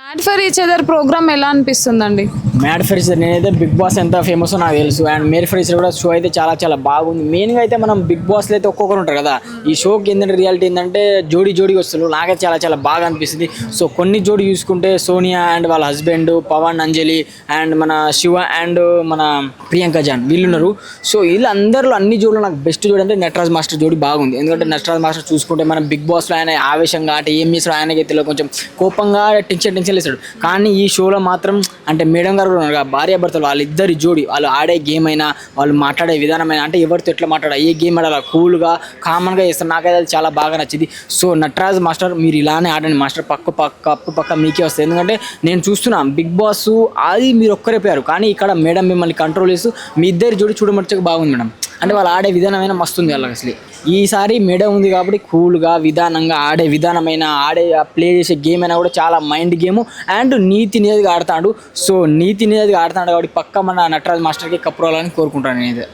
Mad for each other program ఎలా అనిపిస్తుందండి? Mad for each other నేనైతే బిగ్ బాస్ ఎంత ఫేమస్ నాకు తెలుసు. And made for each other కూడా షో అయితే చాలా చాలా బాగుంది. మెయిన్గా అయితే మనం బిగ్ బాస్లో అయితే ఒక్కొక్కరు ఉంటారు కదా, ఈ షోకి ఏంటంటే రియాలిటీ ఏంటంటే జోడీ వస్తారు. నాకైతే చాలా చాలా బాగా అనిపిస్తుంది. సో కొన్ని జోడీ చూసుకుంటే సోనియా అండ్ వాళ్ళ హస్బెండ్ పవన్, అంజలి అండ్ మన శివ అండ్ మన ప్రియాంక జాన్ వీళ్ళు ఉన్నారు. సో వీళ్ళందరిలో అన్ని జోడులు నాకు బెస్ట్ జోడి అంటే నటరాజ్ మాస్టర్ జోడి బాగుంది. ఎందుకంటే నటరాజ్ మాస్టర్ చూసుకుంటే మనం బిగ్ బాస్లో ఆయన ఆవేశంగా అంటే ఏం చేస్తాడు ఆయనకైతే కొంచెం కోపంగా టెన్షన్ వేస్తాడు. కానీ ఈ షోలో మాత్రం అంటే మేడం గారు కూడా ఉన్నారు, భార్యాభర్తలు వాళ్ళిద్దరి జోడి, వాళ్ళు ఆడే గేమ్ అయినా వాళ్ళు మాట్లాడే విధానమైనా అంటే ఎవరితో ఎట్లా మాట్లాడాలి, ఏ గేమ్ ఆడాలి కూల్గా కామన్గా చేస్తారు. నాకైతే అది చాలా బాగా నచ్చింది. సో నటరాజ్ మాస్టర్ మీరు ఇలానే ఆడండి మాస్టర్, పక్క మీకే వస్తుంది. ఎందుకంటే నేను చూస్తున్నాను బిగ్ బాస్ అది మీరు ఒక్కరే పోయారు, కానీ ఇక్కడ మేడం మిమ్మల్ని కంట్రోల్ చేస్తూ మీ ఇద్దరి జోడి చూడమచ్చక బాగుంది మేడం. అంటే వాళ్ళు ఆడే విధానమైన మస్తుంది వాళ్ళకి. అసలు ఈసారి మేడం ఉంది కాబట్టి కూల్గా విధానంగా ఆడే విధానమైన ప్లే చేసే గేమ్ అయినా కూడా చాలా మైండ్ గేమ్ అండ్ నీతి నిజంగా ఆడతాడు. సో నీతి నిజంగా ఆడతాడు కాబట్టి పక్క మన నటరాజ్ మాస్టర్కి కప్పు రావాలని కోరుకుంటాను నేను.